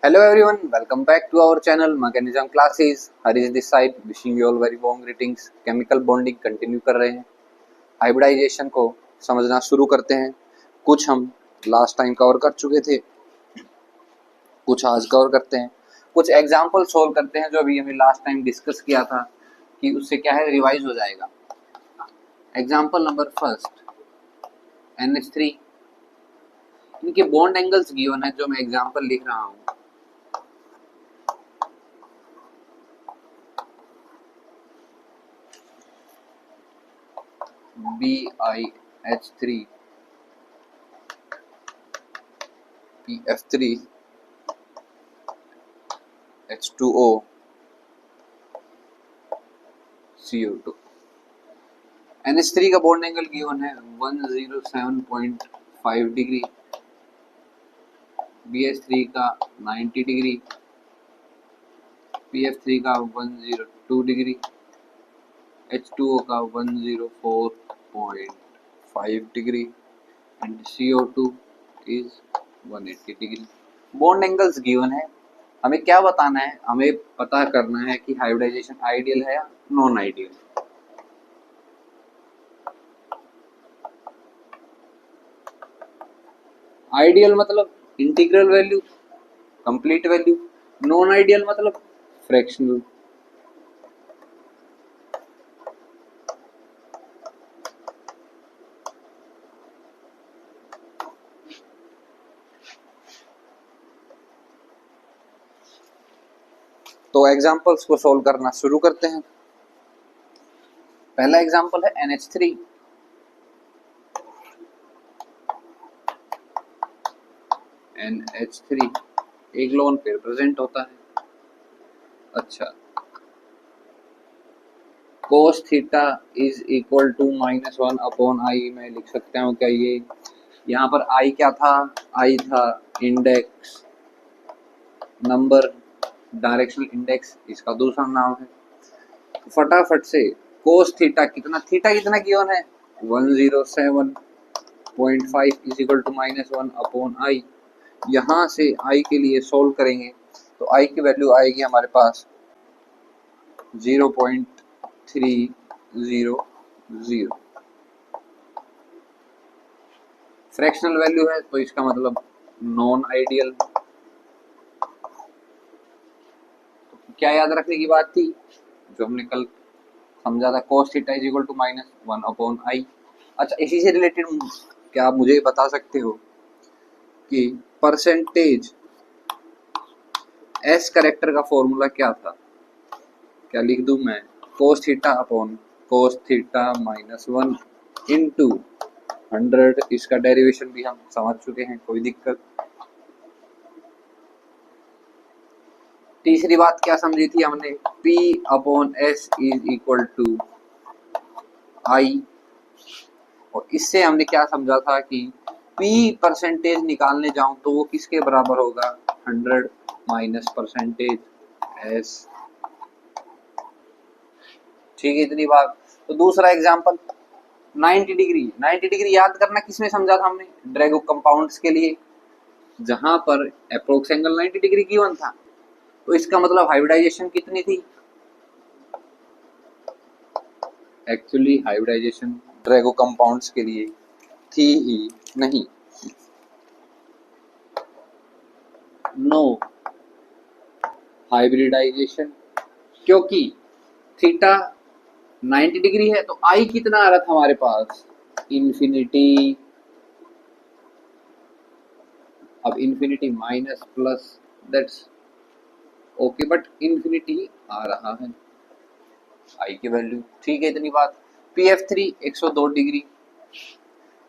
Hello everyone, welcome back to our channel Mechanism Classes. Harish this side, wishing you all very warm greetings. Chemical bonding continue कर रहे हैं. Hybridisation को समझना शुरू करते हैं. कुछ हम लास्ट टाइम कवर कर चुके थे, कुछ आज कवर करते हैं, कुछ एग्जाम्पल सोल्व करते हैं जो अभी हमें लास्ट टाइम डिस्कस किया था कि उससे क्या है रिवाइज हो जाएगा. Example number first NH3. इनके बॉन्ड एंगल्स गिवन है जो मैं एग्जाम्पल लिख रहा हूँ. BiH3 PF3 H2O CO2. NH3 का बॉन्ड एंगल गिवन है 107.5 डिग्री, BH3 का 90 डिग्री, PF3 का 102 डिग्री, H2O का 104.5 degree and CO2 is 180 degree. Bond angles given है. हमें क्या बताना है? हमें पता करना है कि हाइब्रिडाइजेशन आइडियल है या नॉन आइडियल. आइडियल मतलब integral value, complete value. Non ideal मतलब फ्रैक्शनल. तो एग्जांपल्स को सोल्व करना शुरू करते हैं. पहला एग्जांपल है NH3. NH3 एक लोन पेयर प्रेजेंट होता है. अच्छा, cos theta is equal to -1 upon i. मैं लिख सकता हूँ क्या? ये यहाँ पर आई क्या था? आई था इंडेक्स नंबर, डायरेक्शनल इंडेक्स इसका दूसरा नाम है. फटाफट से cos थीटा कितना गिवन है? 107.5 is equal to -1 upon i. यहाँ से आई के लिए सोल्व करेंगे तो आई की वैल्यू आएगी हमारे पास 0.300. फ्रैक्शनल वैल्यू है तो इसका मतलब नॉन आइडियल. क्या याद रखने की बात थी जो हमने कल समझा था? cos theta is equal to -1 upon i. अच्छा, इसी से रिलेटेड क्या आप मुझे बता सकते हो कि परसेंटेज एस करेक्टर का फॉर्मूला क्या था? क्या लिख दूं मैं? cos theta upon cos theta -1 into 100. इसका डेरिवेशन भी हम समझ चुके हैं, कोई दिक्कत. तीसरी बात क्या समझी थी हमने? P upon S is equal to I. और इससे हमने क्या समझा था कि P परसेंटेज निकालने जाऊं तो वो किसके बराबर होगा? 100 माइनस परसेंटेज S. ठीक है, इतनी बात. तो दूसरा एग्जांपल 90 डिग्री याद करना किसमें समझा था हमने? ड्रैगो कंपाउंड्स के लिए, जहां पर अप्रोक्स एंगल 90 डिग्री गिवन था. तो इसका मतलब हाइब्रिडाइजेशन कितनी थी? एक्चुअली हाइब्रिडाइजेशन ड्रैगो कंपाउंड्स के लिए थी ही नहीं. नो हाइब्रिडाइजेशन, क्योंकि थीटा 90 डिग्री है तो आई कितना आ रहा था हमारे पास? इन्फिनिटी. अब infinity minus plus that's okay, but infinity आ रहा है आई की वैल्यू. ठीक है, इतनी बात. PF3 102 degree,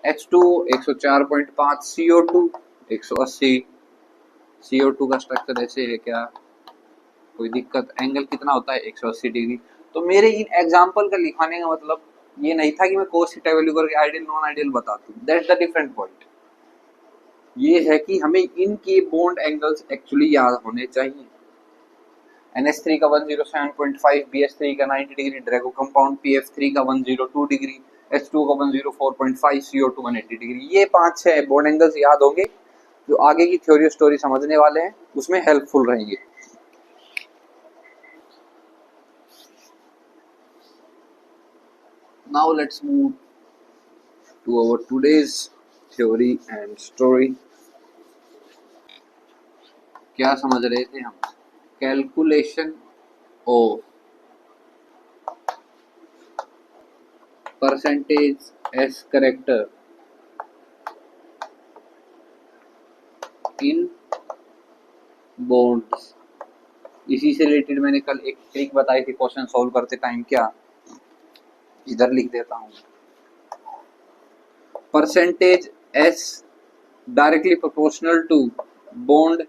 H2 104.5, CO2 180. CO2 का स्ट्रक्चर ऐसे है क्या? कोई दिक्कत? एंगल कितना होता है? 180 डिग्री. तो मेरे इन एग्जाम्पल का लिखाने का मतलब ये नहीं था कि मैं cos थीटा वैल्यू करके आइडियल नॉन आइडियल बता दूं. That's the different point. ये है कि हमें इनके बॉन्ड एंगल्स एक्चुअली याद होने चाहिए. NH3 का 107.5, BH3 का 90 डिग्री ड्रैगो कंपाउंड, PF3 का 102 डिग्री, H2 का 104.5, CO2 180 डिग्री. ये 5-6 बॉन्ड एंगल्स याद होंगे जो आगे की थ्योरी स्टोरी समझने वाले हैं उसमें हेल्पफुल रहेंगे। Now let's move to our today's theory and story. क्या समझ रहे थे हम? Calculation of percentage S character in bonds. इसी से रिलेटेड मैंने कल एक ट्रिक बताई थी क्वेश्चन सॉल्व करते टाइम। क्या, इधर लिख देता हूं, percentage s directly proportional to bond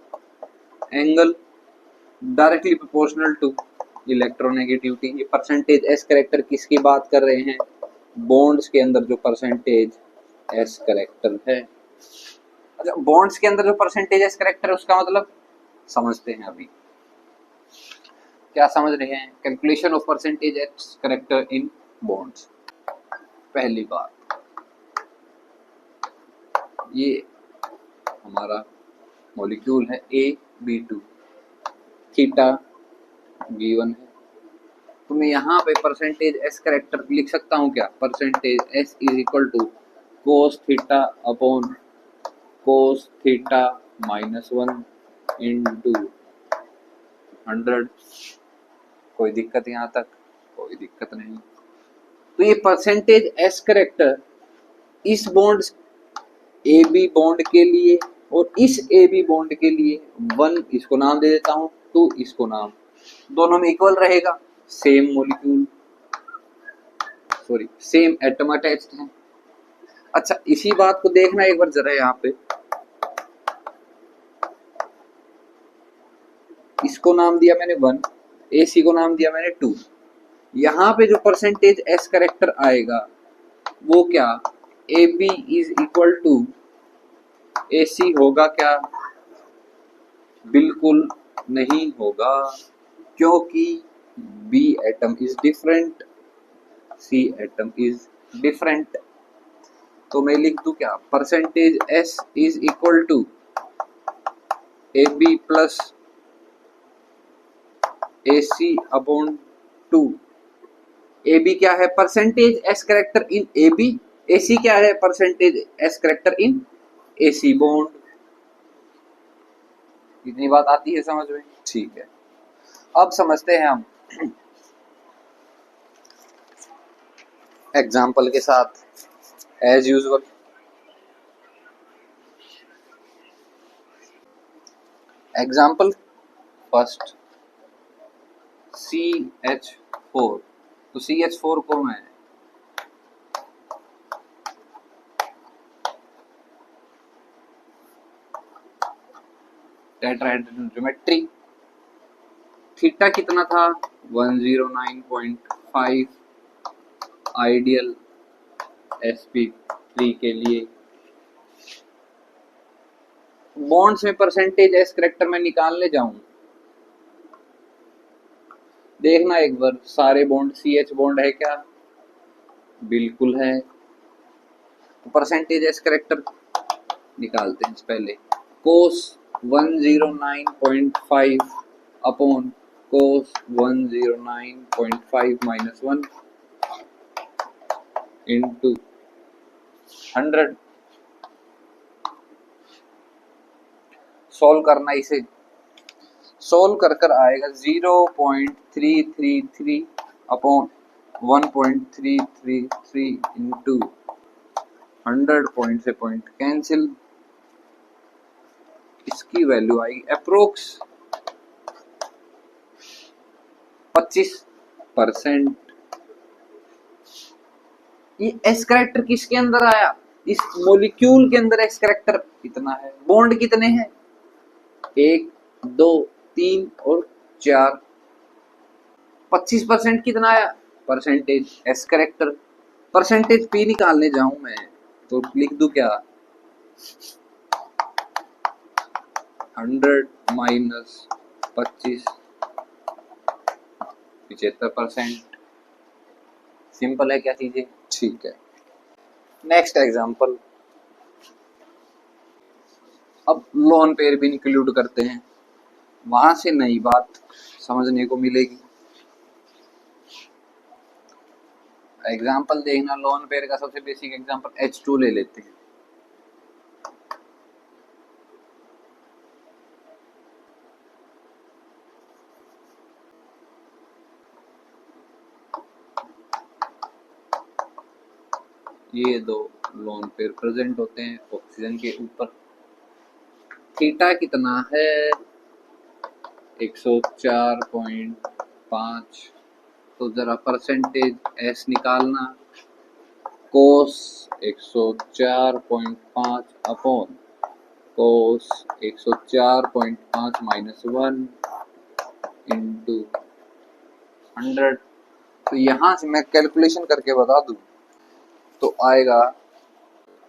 angle directly proportional to electronegativity. ये परसेंटेज एस करेक्टर किसकी बात कर रहे हैं? बॉन्ड्स के अंदर जो परसेंटेज एस करेक्टर है। अच्छा, बॉन्ड्स के अंदर जो परसेंटेज एस करेक्टर है उसका मतलब समझते हैं अभी। क्या समझ रहे हैं? Calculation of percentage S character in bonds. पहली बात, ये हमारा मॉलिक्यूल है AB2, थीटा V1 है। तो मैं यहाँ पे परसेंटेज एस करेक्टर लिख सकता हूँ क्या? Percentage s is equal to cos theta upon cos theta -1 into 100। कोई दिक्कत यहाँ तक? कोई दिक्कत नहीं। तो ये परसेंटेज एस करेक्टर इस बॉन्ड AB बॉन्ड के लिए और इस AB बॉन्ड के लिए 1 इसको नाम दे देता हूँ, 2 इसको नाम, दोनों में इक्वल रहेगा। Same molecule, sorry same atom attached है। अच्छा, इसी बात को देखना एक बार जरा यहाँ पे, इसको नाम दिया मैंने 1, AC को नाम दिया मैंने 2। यहाँ पे जो परसेंटेज एस करेक्टर आएगा वो क्या? AB is equal to AC होगा क्या? बिल्कुल नहीं होगा, क्योंकि B atom is different, C atom is different. तो मैं लिख दूं क्या? Percentage S is equal to AB plus AC upon 2। AB क्या है? Percentage S character in AB। AC क्या है? Percentage S character in AC bond. इतनी बात आती है समझ में? ठीक है, अब समझते हैं हम एग्जाम्पल के साथ as usual. Example first, CH4। तो CH4 को मैं टेट्राहेड्रल ज्योमेट्री, थीटा कितना था? 109.5 आइडियल sp3 के लिए। बॉन्ड्स में परसेंटेज एस करेक्टर में निकालने जाऊं, देखना एक बार सारे बॉन्ड CH बॉन्ड है क्या? बिल्कुल है। तो परसेंटेज एस करेक्टर निकालते हैं पहले। कोस 109.5 अपॉन कोस 109.5 -1 इंटू 100। सॉल्व करना, इसे सॉल्व कर कर आएगा 0.333 अपॉन 1.333 इंटू 100। पॉइंट से पॉइंट कैंसिल, इसकी वैल्यू आएगी अप्रोक्स 25%। ये एस करेक्टर किसके अंदर आया? इस मॉलिक्यूल के अंदर एस करेक्टर कितना है? बॉन्ड कितने हैं? 1, 2, 3 और 4। 25% कितना आया? Percentage S character. Percentage P निकालने जाऊं मैं तो लिख दूं क्या? 100 माइनस 25, 75%। सिंपल है क्या चीजें? ठीक है। नेक्स्ट एग्जांपल, अब लोन पेयर भी इंक्लूड करते हैं, वहां से नई बात समझने को मिलेगी। एग्जाम्पल देखना, लोन पेयर का सबसे बेसिक एग्जाम्पल H2 ले लेते हैं। ये दो लोन पेयर प्रेजेंट होते हैं ऑक्सीजन के ऊपर। थीटा कितना है? 104.5। तो जरा परसेंटेज एस निकालना। कोस 104.5 अपॉन कोस 104.5 माइनस 1 इंटू 100। तो यहां से मैं कैलकुलेशन करके बता दूं तो आएगा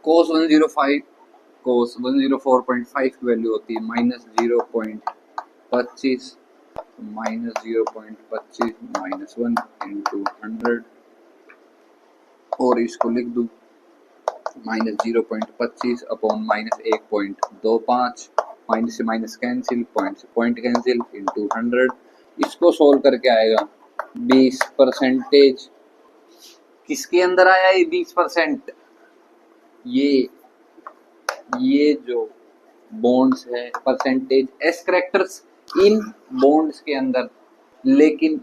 कोस 105 कोस 104.5 की वैल्यू होती है माइनस 0.25 माइनस 0.25 माइनस 1 इंटू 100, और इसको लिख दूं माइनस 0.25 अपॉन माइनस 1.25, माइनस से माइनस कैंसिल, पॉइंट से पॉइंट कैंसिल, इंटू 100। इसको सोल्व करके आएगा 20%। किसके अंदर आया ये 20%? ये जो बॉन्ड्स है परसेंटेज एस करेक्टर्स इन बॉन्ड्स के अंदर, लेकिन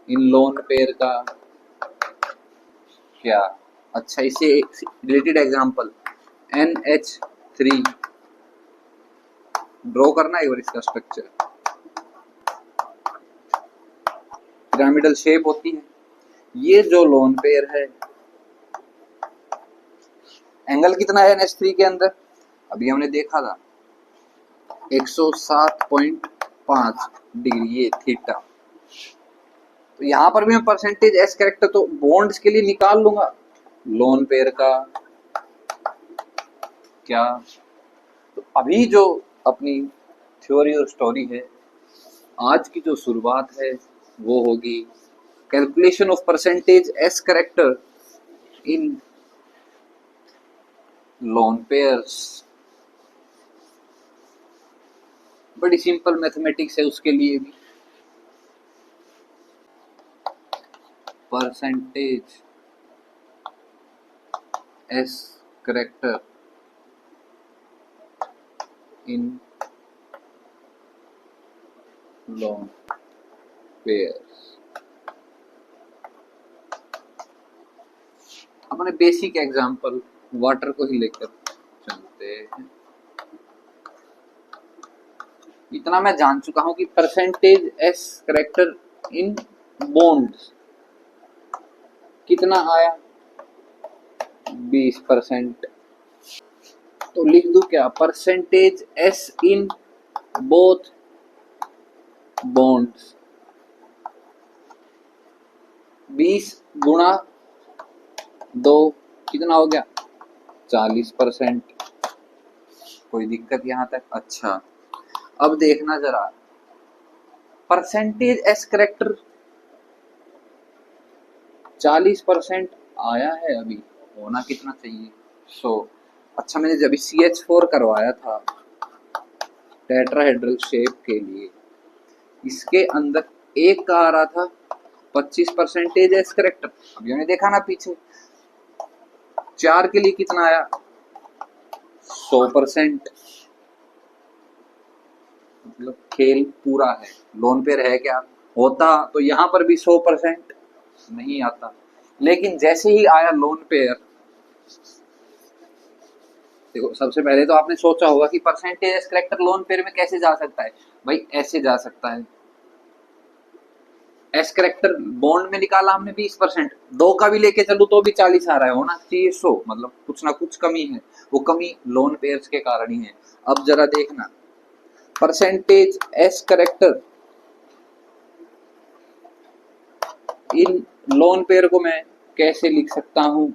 इन लोन पेयर का क्या? अच्छा, इसे रिलेटेड एग्जांपल NH3 ड्रॉ करना है। और इसका स्ट्रक्चर पिरामिडल शेप होती है। ये जो लोन पेयर है, एंगल कितना है NH3 के अंदर? अभी हमने देखा था 107.5 डिग्री, ये थीटा। तो यहां पर भी मैं परसेंटेज एस कैरेक्टर तो बॉन्ड्स के लिए निकाल लूंगा, लोन पेयर का क्या? तो अभी जो अपनी थ्योरी और स्टोरी है, आज की जो शुरुआत है वो होगी calculation of percentage S character in lone pairs. बड़ी सिंपल मैथमेटिक्स है उसके लिए भी। Percentage S character in lone pairs. अपने बेसिक एग्जांपल वाटर को ही लेकर चलते हैं। इतना मैं जान चुका हूं कि percentage S character in bonds कितना आया? 20%। तो लिख दूं क्या? Percentage S in both bonds 20 गुणा 2 कितना हो गया? 40%। कोई दिक्कत यहां तक? अच्छा, अब देखना जरा, परसेंटेज एस कैरेक्टर 40% आया है, अभी होना कितना चाहिए? 100। अच्छा, मैंने जब CH4 करवाया था टेट्राहेड्रल शेप के लिए, इसके अंदर एक का आ रहा था 25% एस कैरेक्टर। अभी हमने देखा ना पीछे, 4 के लिए कितना आया? 100%। मतलब खेल पूरा है। लोन पेयर है क्या? होता तो यहां पर भी 100% नहीं आता, लेकिन जैसे ही आया लोन पेयर, देखो सबसे पहले तो आपने सोचा होगा कि percentage S character lone pair में कैसे जा सकता है। भाई ऐसे जा सकता है, एस कैरेक्टर बॉन्ड में निकाला हमने 20%, 2 का भी लेके चलू तो भी 40 आ रहा है, होना चाहिए 100। मतलब कुछ ना कुछ कमी है, वो कमी लोन पेयर्स के कारण ही है। अब जरा देखना, percentage S character in lone pair को मैं कैसे लिख सकता हूं?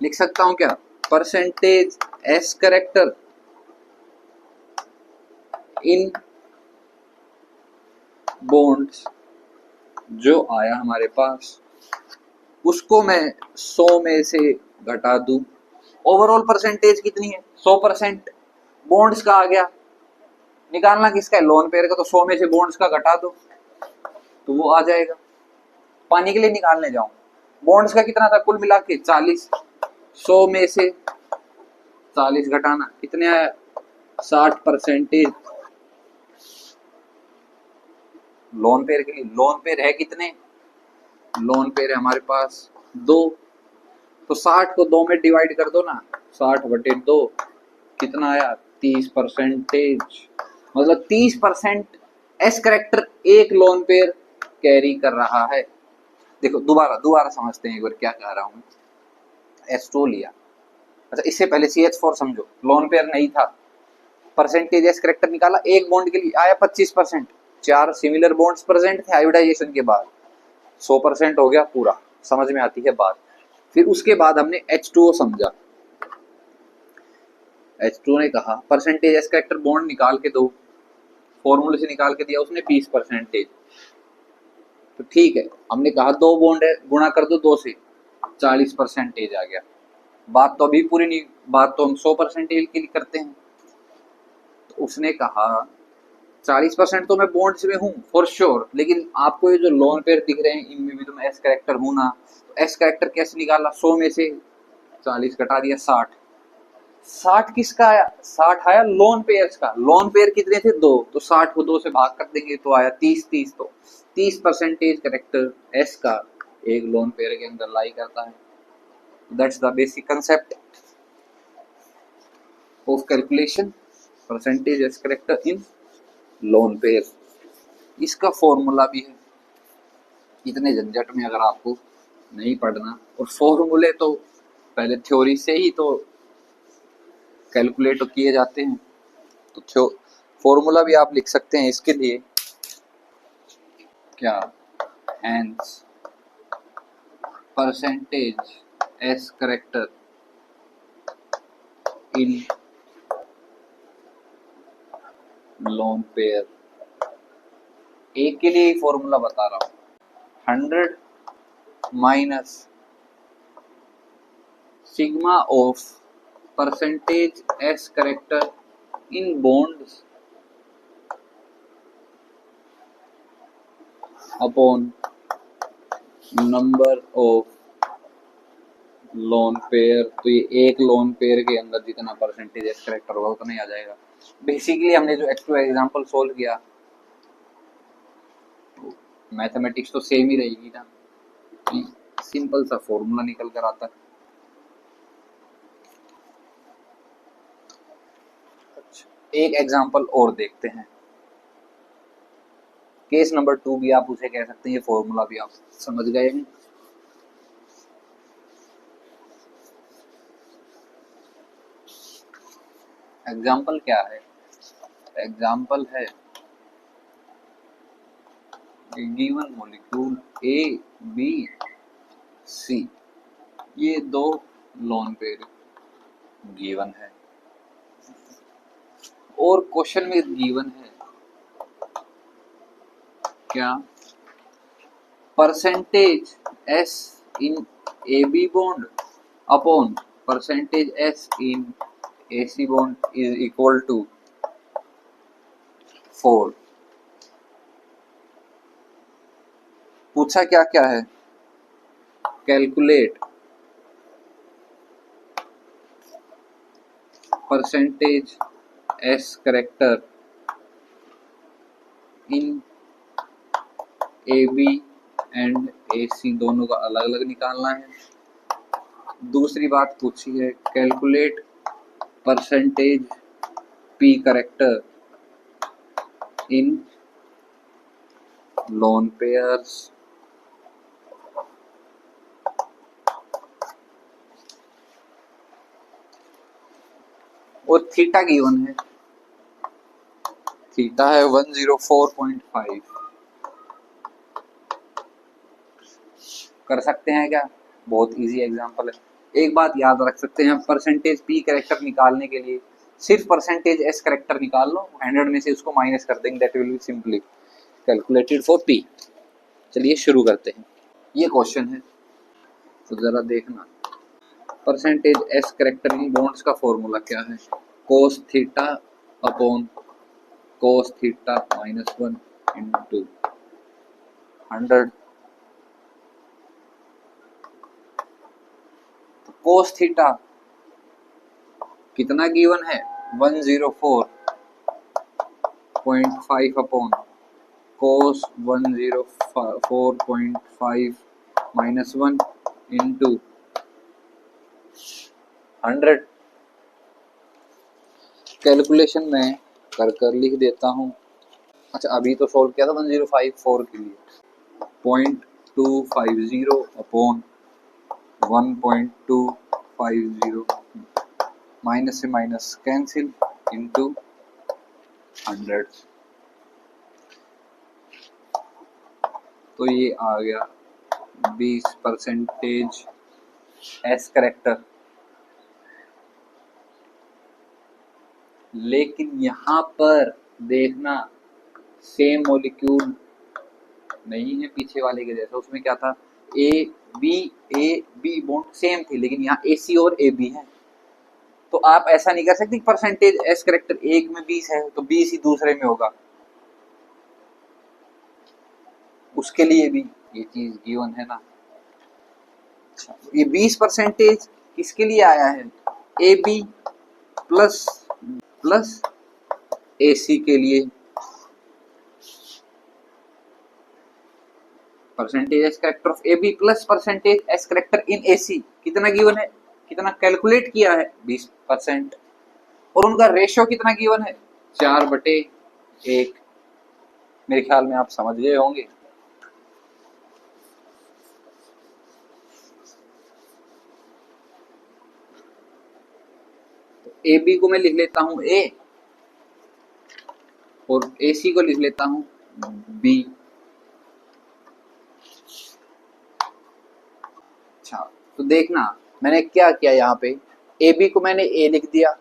लिख सकता हूं क्या? Percentage S character in bonds जो आया हमारे पास, उसको मैं 100 में से घटा दूं, ओवरऑल परसेंटेज कितनी है 100%। बॉन्ड्स का आ गया, निकालना किसका है लोन पेयर का, तो 100 में से बॉन्ड्स का घटा दो तो वो आ जाएगा। पानी के लिए निकालने जाऊं, बॉन्ड्स का कितना था कुल मिला के 40, 100 में से 40 घटाना कितने आया 60%। लोन पेयर के लिए, लोन पेयर है कितने, लोन पेयर है हमारे पास 2, तो 60 को 2 में डिवाइड कर दो ना, 60/2 कितना आया 30%। मतलब 30% एस करेक्टर एक लोन पेयर कैरी कर रहा है। देखो दोबारा समझते हैं एक बार क्या कह रहा हूं। S2 लिया, अच्छा इससे पहले CH4 समझो, लोन पेयर नहीं था, परसेंटेज एस करेक्टर निकाला, एक बॉन्ड के लिए आया 25%, 4 सिमिलर बॉन्ड्स प्रेजेंट थे हाइब्रिडाइजेशन के बाद, 100% हो गया पूरा, समझ में आती है बात। फिर उसके बाद हमने H2O समझा, H2O ने कहा परसेंटेज एस करेक्टर बॉन्ड निकाल के दो, फॉर्मूले से निकाल के दिया उसने 20%, तो ठीक है, हमने कहा 2 बॉन्ड है गुणा कर दो 2 से, 40% आ गया। बात तो अभी पूरी नहीं, बात तो हम 100% के लिए करते हैं। तो उसने कहा 40% तो मैं बॉन्ड्स में हूँ फॉर श्योर, लेकिन आपको ये जो लोन पेयर दिख रहे हैं इनमें भी तो मैं एस करेक्टर हूँ ना, तो एस करेक्टर कैसे निकाला, 100 में से 40 घटा दिया 60, 60 किसका आया, 60 आया लोन पेयर्स का। लोन पेयर कितने थे 2, तो 60 को 2 से भाग कर देंगे तो आया 30, तो 30% करेक्टर एस का एक लोन पेयर के अंदर लाई करता है। That's the basic concept of calculation percentage S character in lone pair. इसका फॉर्मूला भी है, इतने झंझट में अगर आपको नहीं पढ़ना, और फॉर्मूले तो पहले थ्योरी से ही तो कैलकुलेट किए जाते हैं, तो फॉर्मूला भी आप लिख सकते हैं इसके लिए, क्या, hence percentage S character in lone pair. एक के लिए फॉर्मूला बता रहा हूं, 100 minus sigma of percentage S character in bonds upon number of lone pair. तो ये एक लोन पेयर के अंदर जितना परसेंटेज एस करेक्टर होगा उतना ही आ जाएगा। बेसिकली हमने जो H2 एग्जांपल सोल्व किया, मैथमेटिक्स तो सेम ही रहेगी ना, सिंपल सा फॉर्मूला निकल कर आता है। एक एग्जांपल और देखते हैं, केस नंबर 2 भी आप उसे कह सकते हैं, ये फॉर्मूला भी आप समझ गए हैं। एग्जांपल क्या है, एग्जांपल है given molecule A, B, C, ये 2 लोन पेयर गिवन है, और क्वेश्चन में गिवन है क्या, percentage S in AB bond upon percentage S in AC bond is equal to 4। पूछा क्या क्या है, calculate percentage S character in AB and AC, दोनों का अलग अलग निकालना है। दूसरी बात पूछी है, calculate percentage P character in lone pairs. और थीटा गिवन है, थीटा है 104.5। कर सकते हैं क्या, बहुत इजी एग्जांपल है। एक बात याद रख सकते हैं, परसेंटेज P करेक्टर निकालने के लिए सिर्फ परसेंटेज S करेक्टर निकाल लो, 100 में से उसको माइनस कर देंगे, that will be simply calculated for P। चलिए शुरू करते हैं, ये क्वेश्चन है तो जरा देखना। Percentage S character in bonds का फॉर्मूला क्या है? कोस theta upon cos theta -1 into 100। Cos theta कितना गिवन है? 104.5 अपॉन कोस 104.5 -1 इंटू 100। कैलकुलेशन में कर लिख देता हूँ। अच्छा, अभी तो सोल्व किया था 1054 के लिए। 0.250 अपॉन 1.250, माइनस से माइनस कैंसिल, इंटू 100। तो ये आ गया 20% एस करेक्टर। लेकिन यहाँ पर देखना, सेम मॉलिक्यूल नहीं है पीछे वाले के जैसा। उसमें क्या था? ए बी बॉन्ड सेम थी, लेकिन यहाँ ए सी और ए बी है। तो आप ऐसा नहीं कर सकते परसेंटेज एस करेक्टर एक में 20 है तो 20 ही दूसरे में होगा। उसके लिए भी ये चीज गिवन है ना। अच्छा, ये 20% किसके लिए आया है? A B plus plus A C के लिए। Percentage S character of A B plus percentage S character in A C कितना गिवन है? कितना कैलकुलेट किया है? 20%। और उनका रेशियो कितना गिवन है? 4/1। मेरे ख्याल में आप समझ गए होंगे। ए बी को मैं लिख लेता हूं ए, और ए सी को लिख लेता हूं बी। अच्छा, तो देखना मैंने क्या किया यहाँ पे। ए बी को मैंने ए लिख दिया,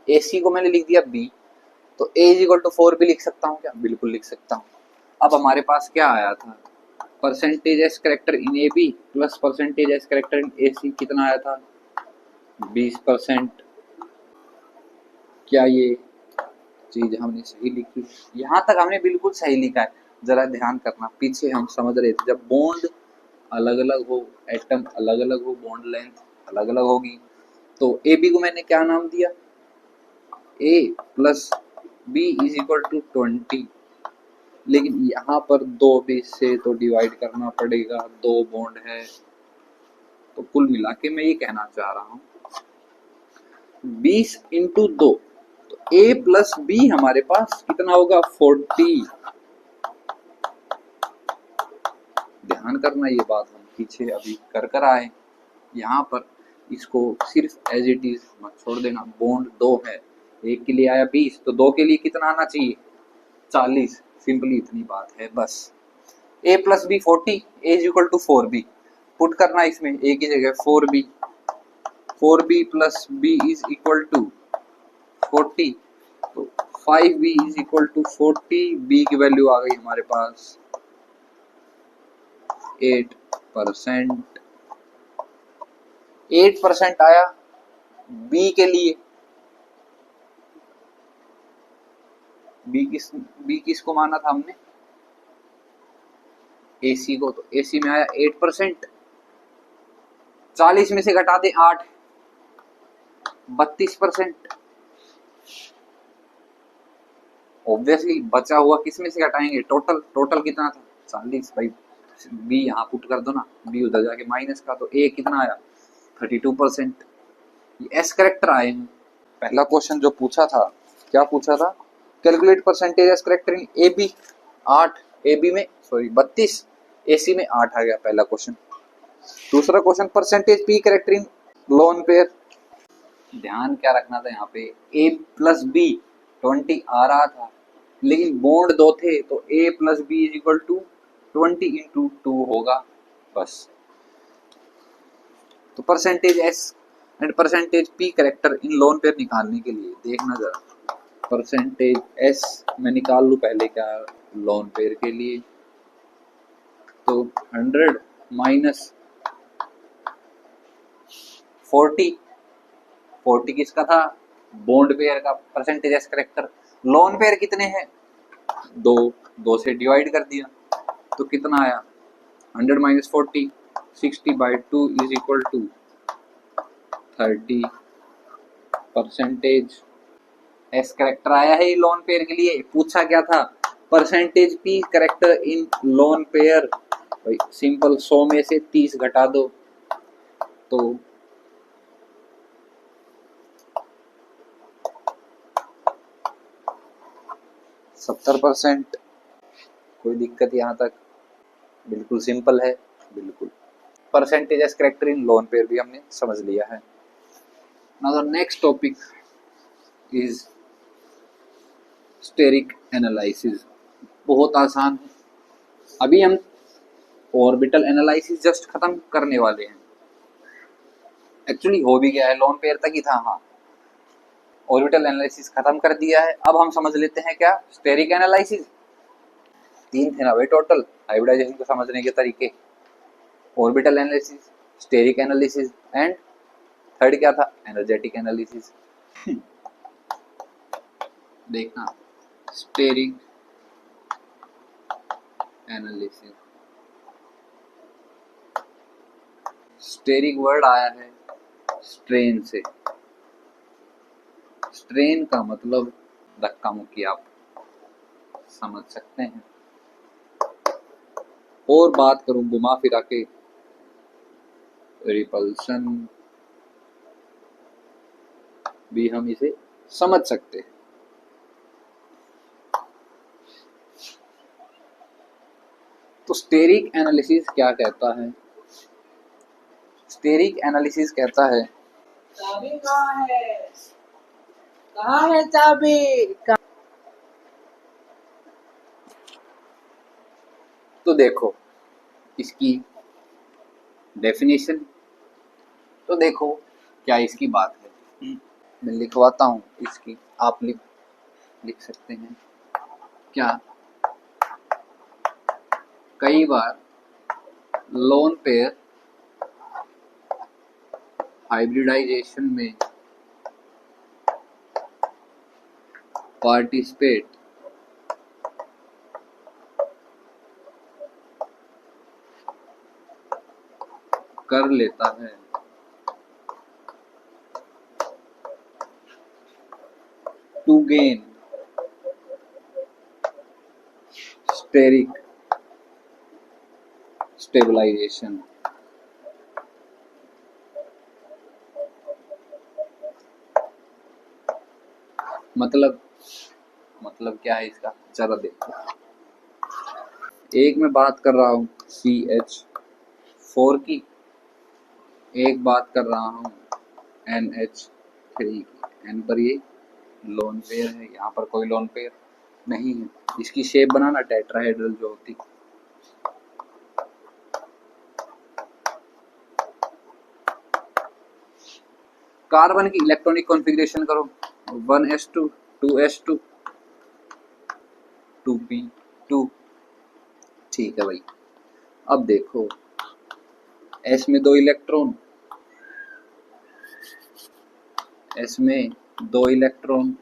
ए सी को मैंने लिख दिया बी। तो ए इज इक्वल टू 4 भी लिख सकता हूँ क्या? बिल्कुल लिख सकता हूँ। अब हमारे पास क्या आया था? Percentage S character in A B plus percentage S character in A C कितना आया था? 20%। क्या ये चीज हमने सही लिखी? यहाँ तक हमने बिल्कुल सही लिखा है। जरा ध्यान करना, पीछे हम समझ रहे थे जब बॉन्ड अलग अलग हो, एटम अलग अलग हो, बॉन्ड लेंथ अलग अलग होगी। तो ए बी को मैंने क्या नाम दिया? A plus B is equal to 20। लेकिन यहाँ पर 2 भी से तो डिवाइड करना पड़ेगा, 2 बॉन्ड है। तो कुल मिला के मैं ये कहना चाह रहा हूँ 20 इंटू 2, तो ए प्लस बी हमारे पास कितना होगा? 40। ध्यान करना, ये बात हम पीछे अभी कर आए। यहाँ पर इसको सिर्फ एज इट इज मत छोड़ देना। बॉन्ड 2 है, एक के लिए आया 20, तो 2 के लिए कितना आना चाहिए? 40। सिंपली इतनी बात है बस। a plus b 40, a is equal to 4b। Put करना इसमें a की जगह 4b। 4b plus b is equal to 40, तो 5b is equal to 40। b की वैल्यू आ गई हमारे पास 8%। 8% आया b के लिए। b किसको माना था हमने? AC को। तो AC में आया 8%। 40 में से घटा दे 8, 32%। ऑब्वियसली बचा हुआ किस में से घटाएंगे? टोटल कितना था? 40। भाई बी यहाँ पुट कर दो ना, बी उधर जाके माइनस का, तो ए कितना आया? 32%। ये एस करेक्टर आए हैं। पहला क्वेश्चन जो पूछा था, क्या पूछा था? Calculate percentage S character in A B. 8 A B में, सॉरी 32, ए सी में 8 आ गया पहला क्वेश्चन। दूसरा question percentage p character in lone pair. ध्यान क्या रखना था यहाँ पे? ए प्लस बी 20 आ रहा था, लेकिन बॉन्ड 2 थे, तो a plus B is equal to 20 into 2 होगा बस। तो percentage s and percentage p character in lone pair निकालने के लिए देखना जरा। परसेंटेज एस मैं निकाल लूँ पहले क्या लोन पेयर के लिए। तो 100 माइनस 40 किसका था, बॉन्ड पेयर का percentage S character. Lone pair कितने हैं, 2 से डिवाइड कर दिया तो कितना आया 100 minus 40, 60/2 is equal to 30 percentage S character आया है। लोन पेयर के लिए पूछा क्या था, percentage p character in lone pair. भाई सिंपल, 100 में से 30 घटा दो तो 70%। कोई दिक्कत यहाँ तक, बिल्कुल सिंपल है, बिल्कुल। Percentage S character in lone pair भी हमने समझ लिया है। Now the next topic is steric analysis. बहुत आसान है। अभी हम ऑर्बिटल एनालिसिस जस्ट खत्म करने वाले हैं। एक्चुअली हो भी गया है, लोन पेयर तक ही था। हाँ, ऑर्बिटल एनालिसिस खत्म कर दिया है। अब हम समझ लेते हैं क्या, स्टेरिक एनालिसिस। 3 थे ना भाई टोटल हाइब्रिडाइजेशन को समझने के तरीके, orbital analysis, steric analysis and third क्या था, एनर्जेटिक एनालिसिस। देखना, स्टेरिक एनालिसिस, स्टेरिक वर्ड आया है स्ट्रेन से। स्ट्रेन का मतलब धक्का मुक्की, आप समझ सकते हैं। और बात करूं घुमा फिरा के, रिपल्शन भी हम इसे समझ सकते हैं। तो स्टेरिक एनालिसिस क्या कहता है, स्टेरिक एनालिसिस कहता है, चाबी कहाँ है, कहाँ है चाबी। तो देखो इसकी डेफिनेशन, तो देखो क्या इसकी बात है। मैं लिखवाता हूं इसकी, आप लिख सकते हैं। क्या कई बार लोन पेयर हाइब्रिडाइजेशन में पार्टिसिपेट कर लेता है टू गेन स्टेरिक स्टेबलाइजेशन। मतलब क्या है इसका, जरा देखो। एक मैं बात कर रहा हूँ CH4 की, एक बात कर रहा हूँ NH3 की। N पर ये लोन पेयर है, यहाँ पर कोई लोन पेयर नहीं है। इसकी शेप बनाना टेट्राहेड्रल जो होती। कार्बन की इलेक्ट्रॉनिक कॉन्फ़िगरेशन करो, 1s2 2s2 2p2। ठीक है भाई। अब देखो S में 2 इलेक्ट्रॉन, S में 2 इलेक्ट्रॉन,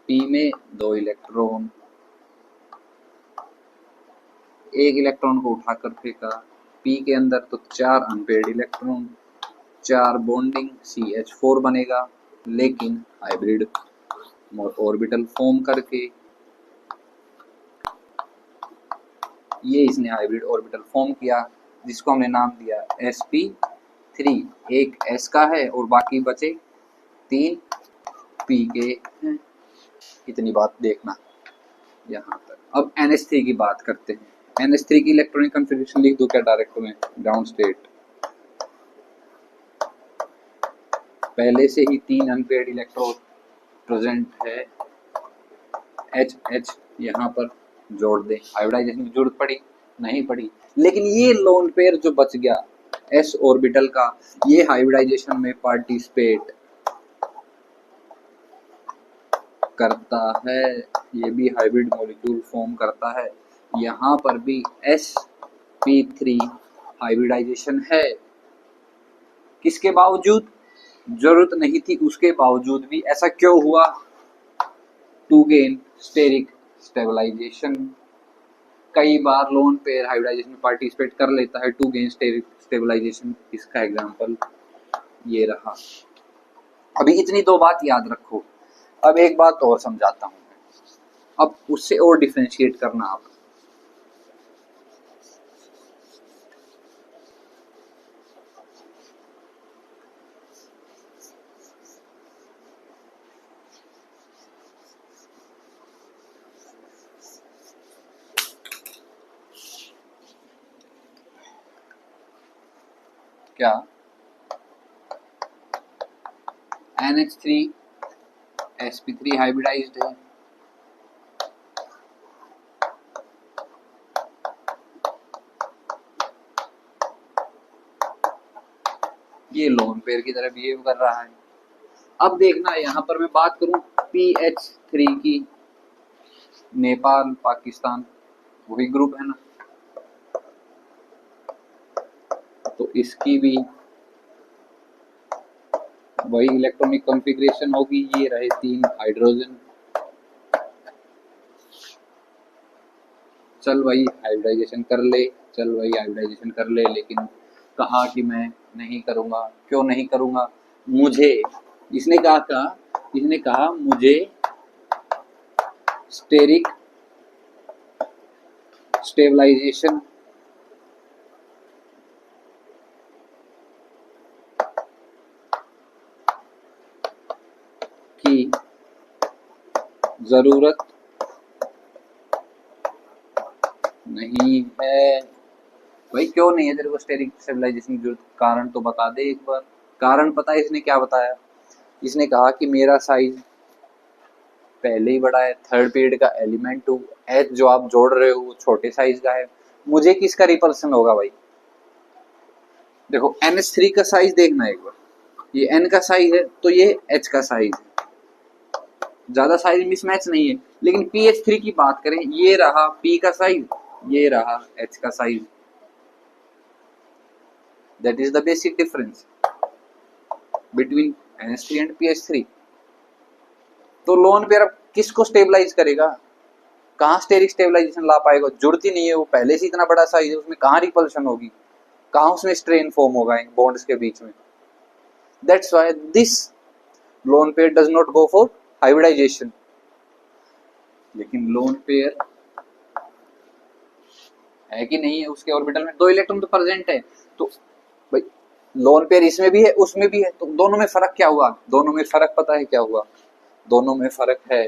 P में 2 इलेक्ट्रॉन। एक इलेक्ट्रॉन को उठाकर फेंका, P के अंदर तो 4 अनपेयर्ड इलेक्ट्रॉन, 4 बॉन्डिंग CH4 बनेगा, लेकिन हाइब्रिड ऑर्बिटल फॉर्म करके ये इसने हाइब्रिड ऑर्बिटल फॉर्म किया, जिसको हमने नाम दिया sp3। एक s का है और बाकी बचे 3 p के हैं। इतनी बात देखना यहाँ तक। अब NH3 की बात करते हैं। NH3 की इलेक्ट्रॉनिक कॉन्फ़िगरेशन लिख दो क्या डायरेक्ट में, ग्राउंड स्टेट। पहले से ही 3 अनपेयर्ड इलेक्ट्रॉन प्रेजेंट है, H यहाँ पर जोड़ दे। हाइब्रिडाइजेशन की जरूरत पड़ी नहीं पड़ी, लेकिन ये लोन पेयर जो बच गया s ऑर्बिटल का, ये हाइब्रिडाइजेशन में पार्टिसिपेट करता है। ये भी हाइब्रिड मॉलिक्यूल फॉर्म करता है। यहाँ पर भी sp3 हाइब्रिडाइजेशन है, किसके बावजूद? जरूरत नहीं थी उसके बावजूद भी। ऐसा क्यों हुआ? To gain steric stabilization. कई बार लोन पेयर हाइब्रिडाइजेशन में पार्टिसिपेट कर लेता है टू गेन स्टेरिक स्टेबलाइजेशन। इसका एग्जांपल ये रहा। अभी इतनी दो बात याद रखो। अब एक बात और समझाता हूं मैं, अब उससे और डिफरेंशिएट करना आप। क्या NH3 sp3 हाइब्रिडाइज्ड है। ये लोन पेयर की तरह बिहेव कर रहा है। अब देखना यहाँ पर मैं बात करूं PH3 की, नेपाल पाकिस्तान वही ग्रुप है ना, तो इसकी भी वही इलेक्ट्रॉनिक कॉन्फ़िगरेशन होगी। ये रहे 3 हाइड्रोजन। चल भाई हाइब्रिडाइजेशन कर ले, चल भाई हाइब्रिडाइजेशन कर ले, लेकिन कहा कि मैं नहीं करूंगा। क्यों नहीं करूंगा? मुझे इसने कहा मुझे स्टेरिक स्टेबलाइजेशन की जरूरत नहीं है। भाई क्यों नहीं है तेरे को स्टेरिक स्टेबलाइजेशन की जरूरत? कारण तो बता दे एक बार। कारण पता है इसने क्या बताया? इसने कहा कि मेरा साइज पहले ही बड़ा है, थर्ड पीरियड का एलिमेंट 2 एच जो आप जोड़ रहे हो वो छोटे साइज का है। मुझे किसका रिपल्सन होगा भाई? देखो NH3 का साइज देखना एक बार, ये N का साइज है तो ये H का साइज है, ज्यादा साइज मिसमैच नहीं है। लेकिन PH3 की बात करें, ये रहा P का साइज, ये रहा H का size. That is the basic difference between NH3 and PH3। तो लोन पेयर अब किसको स्टेबलाइज करेगा? कहाँ स्टेरिक स्टेबलाइजेशन ला पाएगा? जरूरत ही नहीं है, वो पहले से इतना बड़ा साइज है, उसमें कहाँ रिपल्शन होगी, कहाँ उसमें स्ट्रेन फॉर्म होगा इन बॉन्ड्स के बीच में। That's why this lone pair does not go for hybridization. लेकिन लोन पेयर है कि नहीं है, उसके ऑर्बिटल में 2 इलेक्ट्रॉन तो प्रेजेंट है। तो भाई लोन पेयर इसमें भी है उसमें भी है, तो दोनों में फर्क क्या हुआ? दोनों में फर्क पता है क्या हुआ? दोनों में फर्क है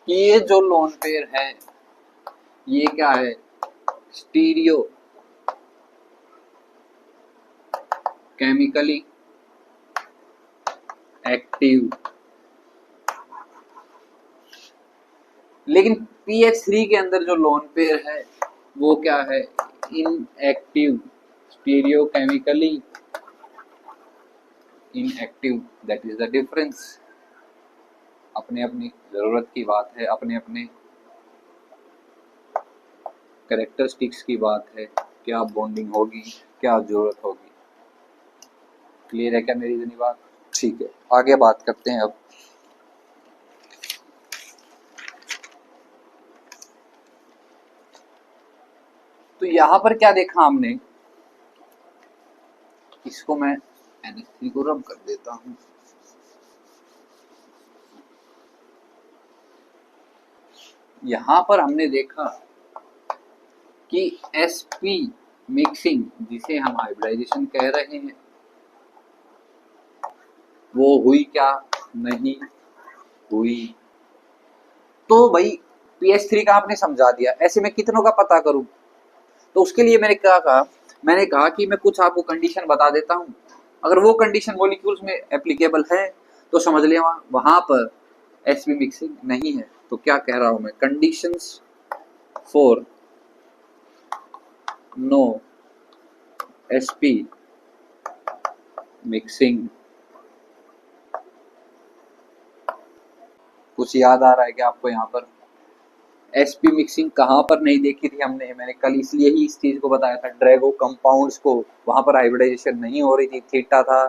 कि ये जो लोन पेयर है ये क्या है? Stereo chemically active. लेकिन PH3 के अंदर जो लोन पेयर है वो क्या है? Inactive, stereo chemically inactive. That is the difference. अपने अपनी जरूरत की बात है, अपने अपने कैरेक्टरिस्टिक्स की बात है, क्या बॉन्डिंग होगी, क्या जरूरत होगी। क्लियर है क्या मेरी इतनी बात? ठीक है, आगे बात करते हैं अब। तो यहां पर क्या देखा हमने? इसको मैं NH3 को रब कर देता हूं। यहां पर हमने देखा कि sp मिक्सिंग, जिसे हम हाइब्रिडाइजेशन कह रहे हैं, वो हुई क्या? नहीं हुई। तो भाई PH3 का आपने समझा दिया, ऐसे मैं कितनों का पता करूं? तो उसके लिए मैंने क्या कहा? मैंने कहा कि मैं कुछ आपको कंडीशन बता देता हूं, अगर वो कंडीशन मॉलिक्यूल्स में एप्लीकेबल है तो समझ लिया वहां पर sp मिक्सिंग नहीं है। तो क्या कह रहा हूं मैं? Conditions for no sp mixing. कुछ याद आ रहा है क्या आपको यहाँ पर? एसपी मिक्सिंग कहाँ पर नहीं देखी थी हमने, मैंने कल इसलिए ही इस चीज को बताया था, ड्रैगो कंपाउंड्स को वहां पर हाइब्रिडाइजेशन नहीं हो रही थी, थीटा था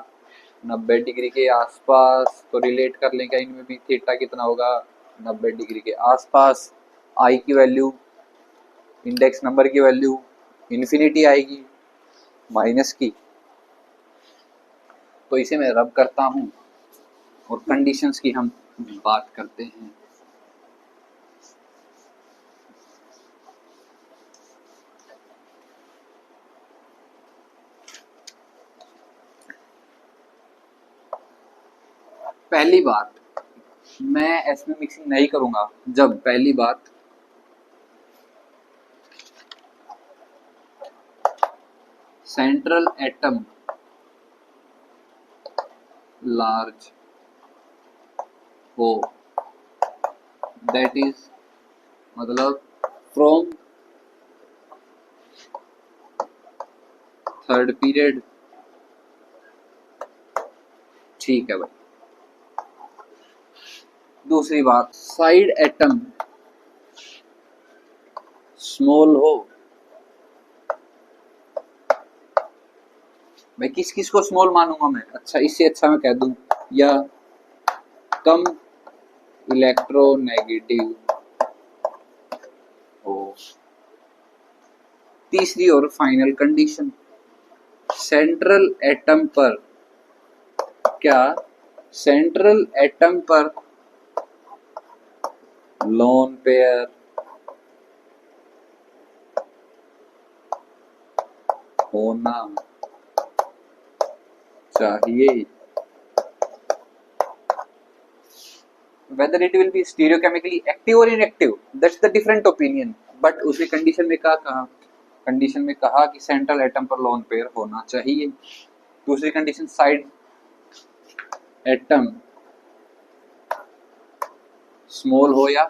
90 डिग्री के आसपास, तो रिलेट कर लें क्या इनमें भी, थीटा कितना होगा 90 डिग्री के आसपास, आई की वैल्यू, इंडेक्स नंबर की वैल्यू इन्फिनिटी आएगी माइनस की। तो इसे मैं रब करता हूं और कंडीशंस की हम बात करते हैं। पहली बात, मैं एसपी मिक्सिंग नहीं करूंगा जब पहली बात सेंट्रल एटम लार्ज हो, दैट इज मतलब फ्रॉम थर्ड पीरियड, ठीक है भाई। दूसरी बात, साइड एटम स्मॉल हो, मैं किस किस को स्मॉल मानूंगा मैं, अच्छा इससे अच्छा मैं कह दूं या कम इलेक्ट्रोनेगेटिव हो। तीसरी और फाइनल कंडीशन, सेंट्रल एटम पर, क्या सेंट्रल एटम पर लोन पेयर होना चाहिए, whether it will be stereochemically active or inactive, that's the different opinion, but उसी कंडीशन में क्या कहा, कंडीशन में कहा कि सेंट्रल एटम पर लोन पेयर होना चाहिए। दूसरी कंडीशन, साइड एटम स्मॉल हो या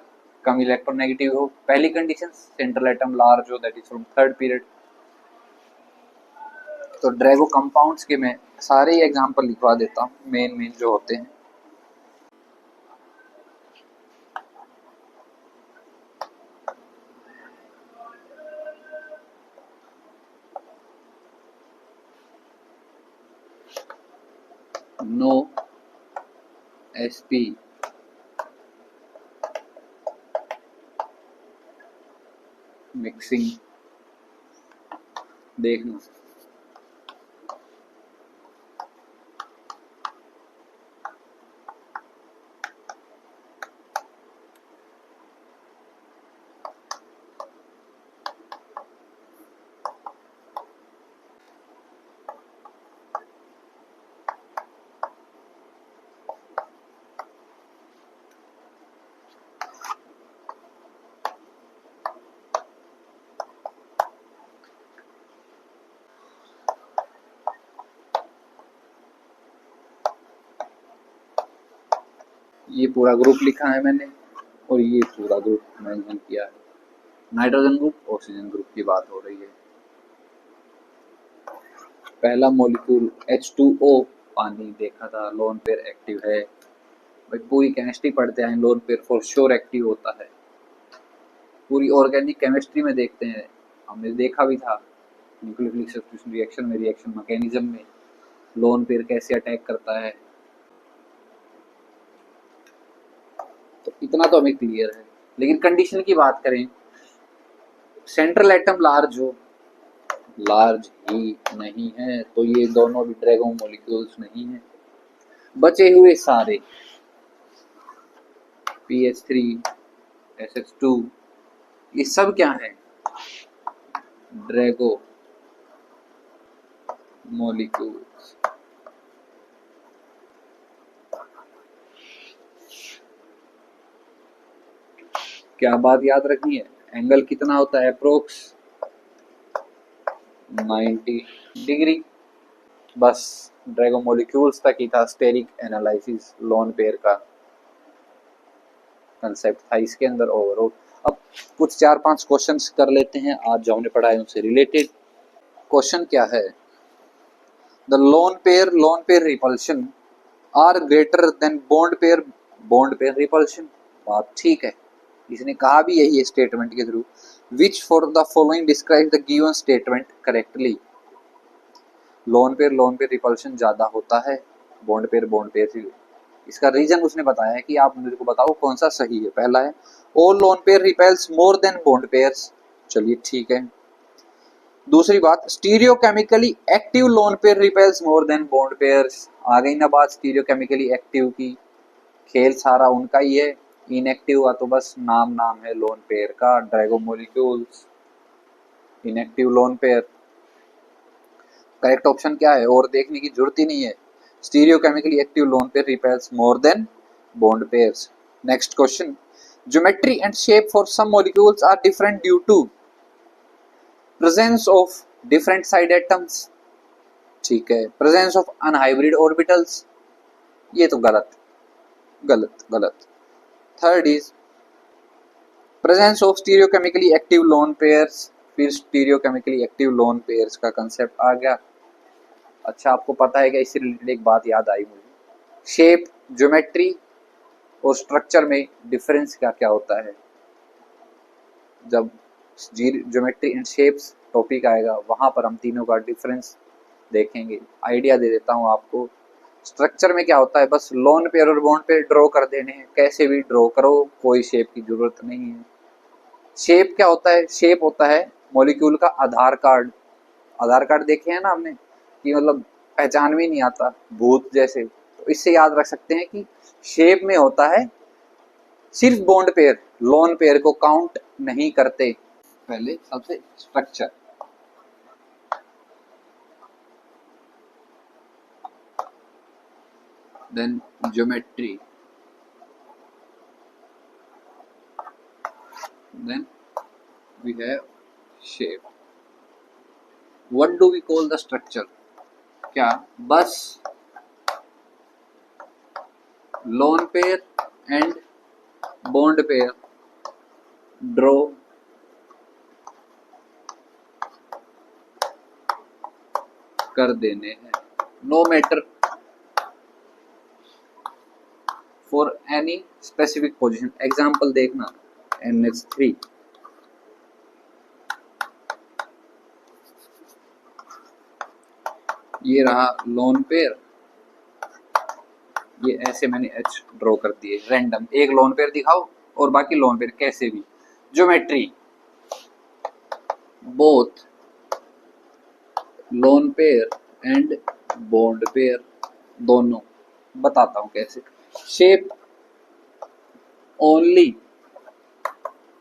कम इलेक्ट्रोनेगेटिव हो। पहली कंडीशन, सेंट्रल एटम लार्ज हो, that is from third period. तो ड्रैगो कंपाउंड्स के मैं सारे ही एग्जांपल लिखवा देता हूँ, मेन जो होते हैं। नो एसपी मिक्सिंग, देखना ये पूरा ग्रुप लिखा है मैंने और ये पूरा ग्रुप मेंशन किया है। नाइट्रोजन ग्रुप ऑक्सीजन ग्रुप की बात हो रही है। पहला मॉलिक्यूल H2O, पानी देखा था, लोन पेयर एक्टिव है भाई, पूरी केमिस्ट्री पढ़ते हैं, lone pair for sure active होता है। पूरी ऑर्गेनिक केमिस्ट्री में देखते हैं, हमने देखा भी था न्यूक्लियोफिलिक सब्स्टिट्यूशन रिएक्शन में, रिएक्शन मैकेनिज्म में लोन पेयर कैसे अटैक करता है, तो इतना तो हमें क्लियर है। लेकिन कंडीशन की बात करें, सेंट्रल एटम लार्ज हो, लार्ज ही नहीं है, तो ये दोनों भी ड्रैगो मॉलिक्यूल्स नहीं है। बचे हुए सारे PH3 SH2 ये सब क्या है, ड्रैगो मॉलिक्यूल्स। क्या बात याद रखनी है, एंगल कितना होता है, अप्रोक्स 90 डिग्री। बस ड्रैगो मॉलिक्यूल्स तक ही था स्टेरिक एनालिसिस, लोन पेयर का कंसेप्ट था इसके अंदर ओवरऑल। अब कुछ 4-5 क्वेश्चंस कर लेते हैं आज जो हमने पढ़ा है उनसे रिलेटेड। क्वेश्चन क्या है, the lone pair repulsion are greater than bond pair repulsion. बात ठीक है, इसने कहा भी यही है स्टेटमेंट के through, which for the following describe the given statement correctly. Loan pair repulsion ज्यादा होता है बॉन्ड पेयर से। इसका रीजन उसने बताया है कि आप मेरे को बताओ कौन सा सही है। पहला है all lone pair repels more than bond pairs, चलिए ठीक है। दूसरी बात stereo chemically active lone pair repels more than bond pairs, आ गई ना बात स्टीरियो केमिकली एक्टिव की, खेल सारा उनका ही है। इनएक्टिव हुआ तो बस नाम नाम है लोन पेयर का, Drago molecules inactive lone pair. Correct option क्या है और देखने की जरूरत ही नहीं है, stereo chemically active lone pair repels more than bond pairs. Next question, geometry and shape for some molecules are different due to presence of different side atoms, ठीक है, प्रेजेंस ऑफ अनहाइब्रिड ऑर्बिटल्स, ये तो गलत गलत गलत। Third is presence of stereochemically active lone pairs, फिर stereochemically active lone pairs का concept आ गया। अच्छा आपको पता है कि इससे रिलेटेड एक बात याद आई मुझे, शेप, ज्योमेट्री और स्ट्रक्चर में डिफरेंस क्या क्या होता है। जब ज्योमेट्री एंड शेप्स टॉपिक आएगा वहां पर हम तीनों का डिफरेंस देखेंगे। आइडिया दे देता हूं आपको, स्ट्रक्चर में क्या होता है, बस लोन पेयर और बॉन्ड पेयर ड्रॉ कर देने हैं, कैसे भी ड्रॉ करो, कोई शेप की जरूरत नहीं है। शेप क्या होता है, शेप होता है मॉलिक्यूल का आधार कार्ड। आधार कार्ड देखे हैं ना हमने कि मतलब पहचान में नहीं आता, भूत जैसे, तो इससे याद रख सकते हैं कि शेप में होता है सिर्फ बॉन्ड पेयर, लोन पेयर को काउंट नहीं करते। पहले सबसे structure, then geometry, then we have shape. What do we call the structure? क्या बस lone pair and bond pair draw कर देने हैं, no matter for any specific position. Example देखना, NH3, ये रहा लोन पेयर, ये ऐसे मैंने H ड्रॉ कर दिए रैंडम, एक लोन पेयर दिखाओ और बाकी लोन पेयर कैसे भी। Geometry, both loan pair and bond pair, दोनों, बताता हूं कैसे। शेप, ओनली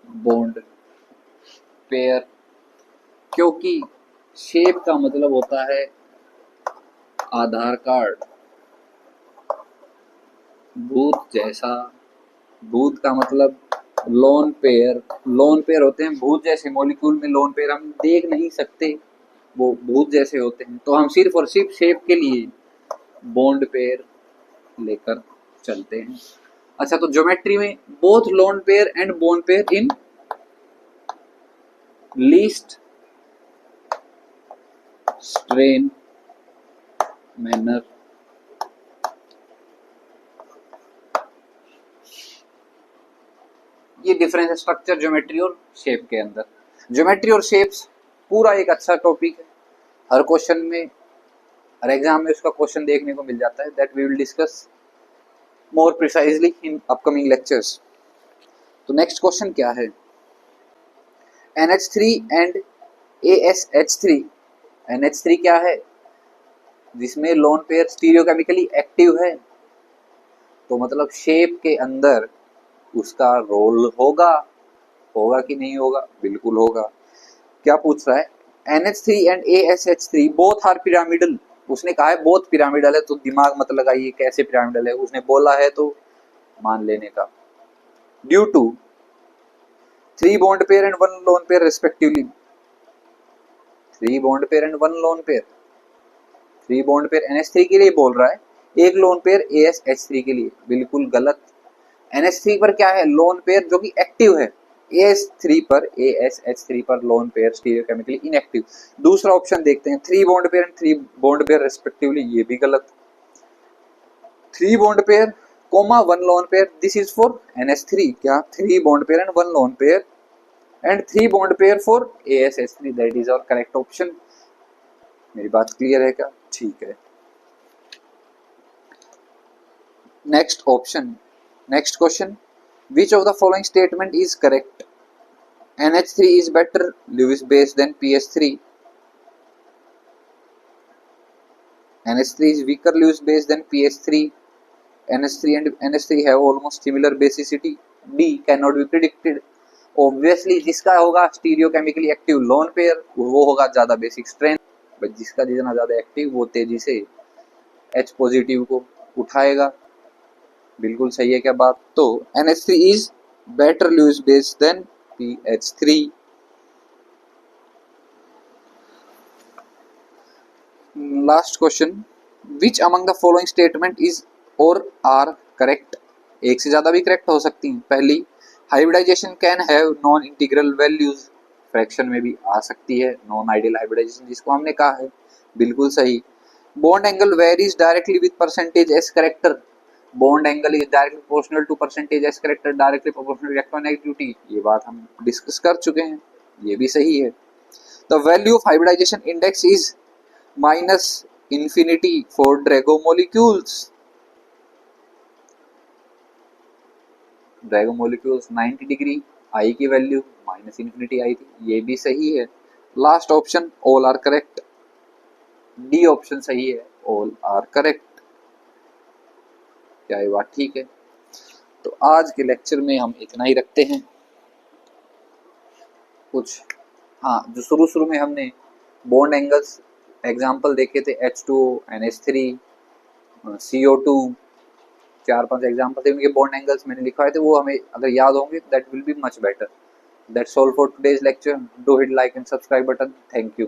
बॉन्ड पेयर, क्योंकि शेप का मतलब होता है आधार कार्ड, भूत जैसा, भूत का मतलब लोन पेयर, लोन पेयर होते हैं भूत जैसे, मॉलिक्यूल में लोन पेयर हम देख नहीं सकते, वो भूत जैसे होते हैं, तो हम सिर्फ और सिर्फ शेप के लिए बॉन्ड पेयर लेकर चलते हैं। अच्छा तो ज्योमेट्री में both loan pair and bond pair in least strain manner, ये डिफरेंस है स्ट्रक्चर, ज्योमेट्री और शेप के अंदर। ज्योमेट्री और शेप्स पूरा एक अच्छा टॉपिक है, हर क्वेश्चन में, हर एग्जाम में उसका क्वेश्चन देखने को मिल जाता है। That we will discuss more precisely in upcoming lectures. तो नेक्स्ट क्वेश्चन क्या है, NH3 एंड ASH3। NH3 क्या है, जिसमें लोन पेयर स्टीरियोकेमिकली एक्टिव है, तो मतलब शेप के अंदर उसका रोल होगा, होगा कि नहीं होगा, बिल्कुल होगा। क्या पूछ रहा है, NH3 and ASH3 both are pyramidal, उसने कहा है बोथ पिरामिडल है, तो दिमाग मत लगाइए कैसे पिरामिडल है, उसने बोला है तो मान लेने का। Due to 3 bond pair and 1 lone pair respectively, 3 bond pair and 1 lone pair, 3 bond pair NH3 के लिए बोल रहा है, 1 लोन पेयर ASH3 के लिए, बिल्कुल गलत। NH3 पर क्या है, लोन पेयर जो कि एक्टिव है, AS3 पर, ASH3 पर लोन पेयर स्टीरियोकेमिकली इनएक्टिव। दूसरा ऑप्शन देखते हैं, 3 bond pair and 3 bond pair respectively, ये भी गलत। 3 bond pair comma 1 lone pair, this is for NH3, क्या 3 bond pair and 1 lone pair and 3 bond pair for ASH3, that is our correct option. मेरी बात clear है क्या? ठीक है. Next option, next question, which of the following statement is correct? NH3 is better Lewis base than PH3. NH3 is weaker Lewis base than PH3. NH3 and NH3 have almost similar basicity. D cannot be predicted. Obviously जिसका होगा stereochemically active lone pair वो होगा ज्यादा basic strength, but जिसका जितना ज्यादा active वो तेजी से H पॉजिटिव को उठाएगा. बिल्कुल सही है क्या बात? तो NH3 is better Lewis base than PH3. Last question, which among the following statement is or are correct? एक से ज्यादा भी करेक्ट हो सकती हैं. पहली, hybridization can have non integral values, fraction में भी आ सकती है नॉन आइडियल हाइब्रिडाइजेशन, जिसको हमने कहा है. बिल्कुल सही. Bond angle varies directly with percentage S character, bond angle is directly proportional to percentage S character, directly proportional electronegativity, ये बात हम डिस्कस कर चुके हैं, ये भी सही है. The value of hybridization index is -infinity for Drago molecules. Drago molecules 90 degree, I की वैल्यू -infinity आई थी, ये भी सही है. Last option all are correct, D option सही है, ऑल आर करेक्ट. क्या ये बात ठीक है? तो आज के लेक्चर में हम इतना ही रखते हैं. कुछ हाँ, जो शुरू में हमने बॉन्ड एंगल्स एग्जाम्पल देखे थे, H2O, NH3, CO2, 4-5 एग्जाम्पल थे, उनके बॉन्ड एंगल्स मैंने लिखवाए थे, वो हमें अगर याद होंगे that will be much better. That's all for today's lecture. Do hit like and subscribe button. Thank you.